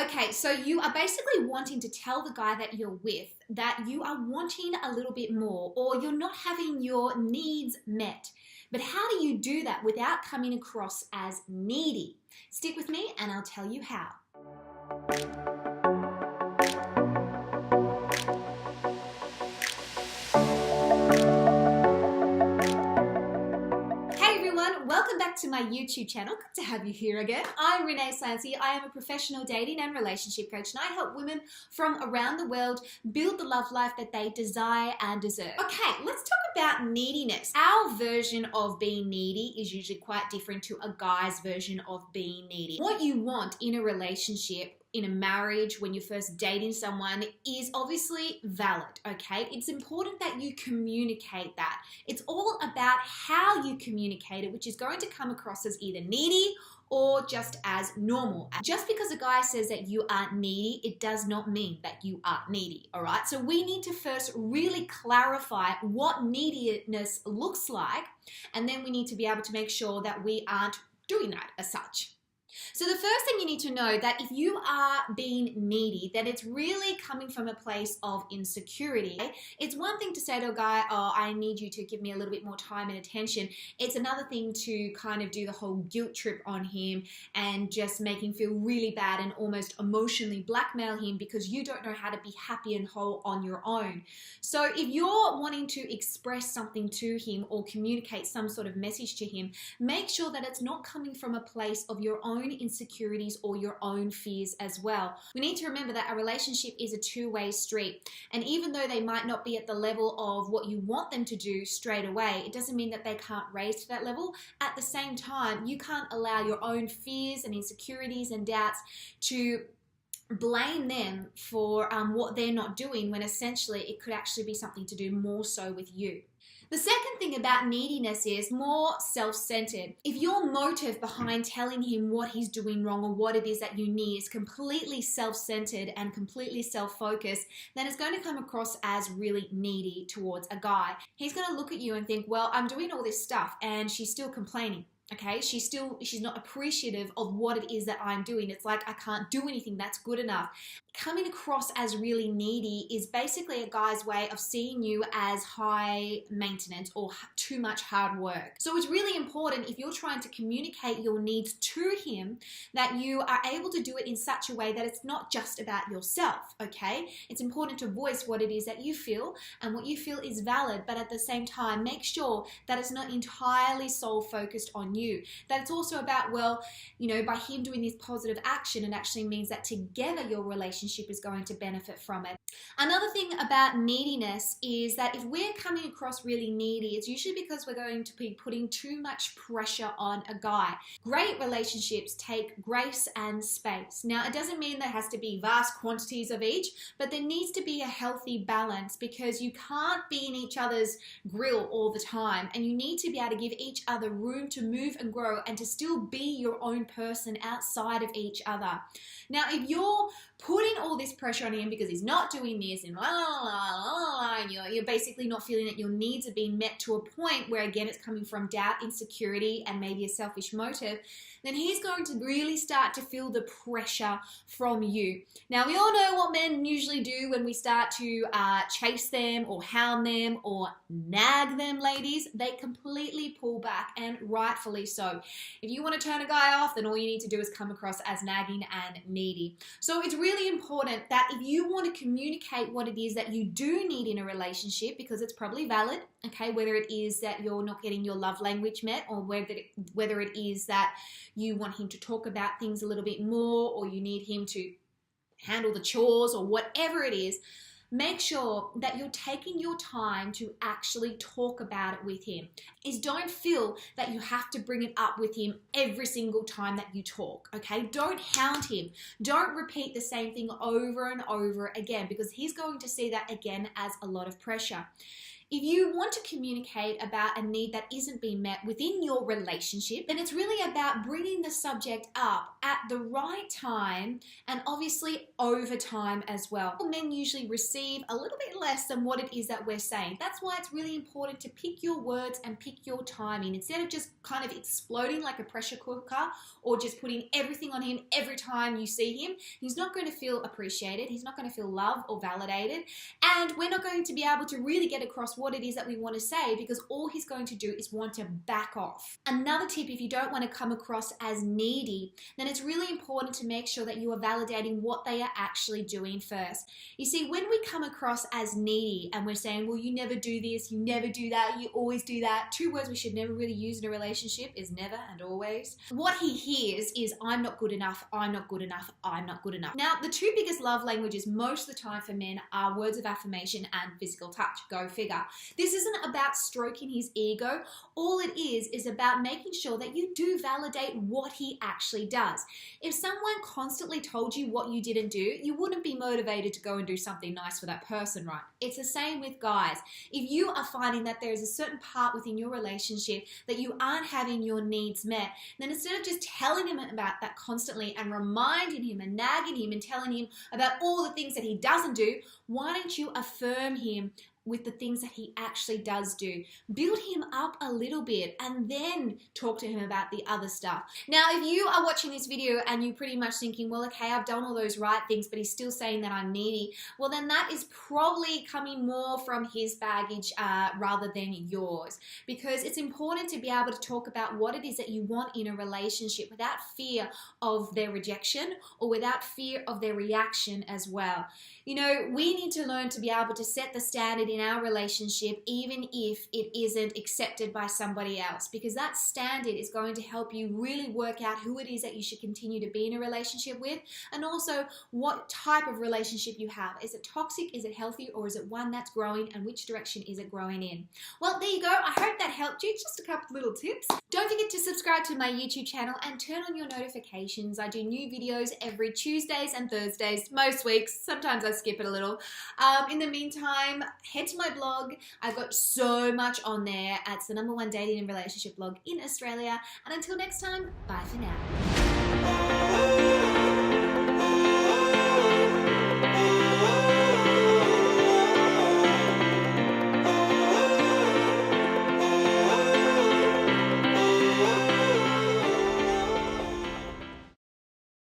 Okay, so you are basically wanting to tell the guy that you're with that you are wanting a little bit more or you're not having your needs met. But how do you do that without coming across as needy? Stick with me and I'll tell you how. Welcome back to my YouTube channel. Good to have you here again. I'm Renee Slancy. I am a professional dating and relationship coach, and I help women from around the world build the love life that they desire and deserve. Okay, let's talk about neediness. Our version of being needy is usually quite different to a guy's version of being needy. What you want in a relationship, in a marriage, when you're first dating someone, is obviously valid, okay? It's important that you communicate that. It's all about how you communicate it, which is going to come across as either needy or just as normal. Just because a guy says that you are needy, it does not mean that you are needy, all right? So we need to first really clarify what neediness looks like, and then we need to be able to make sure that we aren't doing that as such. So the first thing you need to know that if you are being needy, that it's really coming from a place of insecurity. It's one thing to say to a guy, oh, I need you to give me a little bit more time and attention. It's another thing to kind of do the whole guilt trip on him and just make him feel really bad and almost emotionally blackmail him because you don't know how to be happy and whole on your own. So if you're wanting to express something to him or communicate some sort of message to him, make sure that it's not coming from a place of your own insecurities or your own fears as well. We need to remember that a relationship is a two-way street, and even though they might not be at the level of what you want them to do straight away, it doesn't mean that they can't raise to that level. At the same time, you can't allow your own fears and insecurities and doubts to blame them for what they're not doing, when essentially it could actually be something to do more so with you. The second thing about neediness is more self-centered. If your motive behind telling him what he's doing wrong or what it is that you need is completely self-centered and completely self-focused, then it's going to come across as really needy towards a guy. He's going to look at you and think, well, I'm doing all this stuff and she's still complaining. Okay, she's not appreciative of what it is that I'm doing. It's like, I can't do anything that's good enough. Coming across as really needy is basically a guy's way of seeing you as high maintenance or too much hard work. So it's really important, if you're trying to communicate your needs to him, that you are able to do it in such a way that it's not just about yourself, okay? It's important to voice what it is that you feel, and what you feel is valid, but at the same time, make sure that it's not entirely sole focused on you. That it's also about, well, you know, by him doing this positive action, it actually means that together your relationship is going to benefit from it. Another thing about neediness is that if we're coming across really needy, it's usually because we're going to be putting too much pressure on a guy. Great relationships take grace and space. Now, it doesn't mean there has to be vast quantities of each, but there needs to be a healthy balance, because you can't be in each other's grill all the time, and you need to be able to give each other room to move and grow and to still be your own person outside of each other. Now, if you're putting all this pressure on him because he's not doing this and and you're basically not feeling that your needs are being met to a point where, again, it's coming from doubt, insecurity, and maybe a selfish motive, then he's going to really start to feel the pressure from you. Now, we all know what men usually do when we start to chase them or hound them or nag them, ladies. They completely pull back, and rightfully so. If you want to turn a guy off, then all you need to do is come across as nagging and needy. So it's really important that if you want to communicate what it is that you do need in a relationship, because it's probably valid, okay, whether it is that you're not getting your love language met, or whether it is that you want him to talk about things a little bit more, or you need him to handle the chores, or whatever it is, make sure that you're taking your time to actually talk about it with him. Don't feel that you have to bring it up with him every single time that you talk, okay? Don't hound him. Don't repeat the same thing over and over again, because he's going to see that again as a lot of pressure. If you want to communicate about a need that isn't being met within your relationship, then it's really about bringing the subject up at the right time and obviously over time as well. Men usually receive a little bit less than what it is that we're saying. That's why it's really important to pick your words and pick your timing instead of just kind of exploding like a pressure cooker or just putting everything on him every time you see him. He's not going to feel appreciated. He's not going to feel loved or validated. And we're not going to be able to really get across what it is that we want to say because all he's going to do is want to back off. Another tip, if you don't want to come across as needy, then it's really important to make sure that you are validating what they are actually doing first. You see, when we come across as needy and we're saying, well, you never do this, you never do that, you always do that, two words we should never really use in a relationship is never and always. What he hears is, I'm not good enough, I'm not good enough, I'm not good enough. Now, the two biggest love languages most of the time for men are words of affirmation and physical touch. Go figure. This isn't about stroking his ego. All it is about making sure that you do validate what he actually does. If someone constantly told you what you didn't do, you wouldn't be motivated to go and do something nice for that person, right? It's the same with guys. If you are finding that there is a certain part within your relationship that you aren't having your needs met, then instead of just telling him about that constantly and reminding him and nagging him and telling him about all the things that he doesn't do, why don't you affirm him with the things that he actually does do? Build him up a little bit and then talk to him about the other stuff. Now, if you are watching this video and you're pretty much thinking, well, okay, I've done all those right things, but he's still saying that I'm needy, well, then that is probably coming more from his baggage rather than yours, because it's important to be able to talk about what it is that you want in a relationship without fear of their rejection or without fear of their reaction as well. You know, we need to learn to be able to set the standard in our relationship even if it isn't accepted by somebody else, because that standard is going to help you really work out who it is that you should continue to be in a relationship with, and also what type of relationship you have. Is it toxic, is it healthy, or is it one that's growing, and which direction is it growing in? Well, there you go. I hope that helped you. Just a couple little tips. Don't forget to subscribe to my YouTube channel and turn on your notifications. I do new videos every Tuesdays and Thursdays, most weeks. Sometimes I skip it a little. In the meantime, head to my blog. I've got so much on there. It's the #1 dating and relationship blog in Australia. And until next time, bye for now.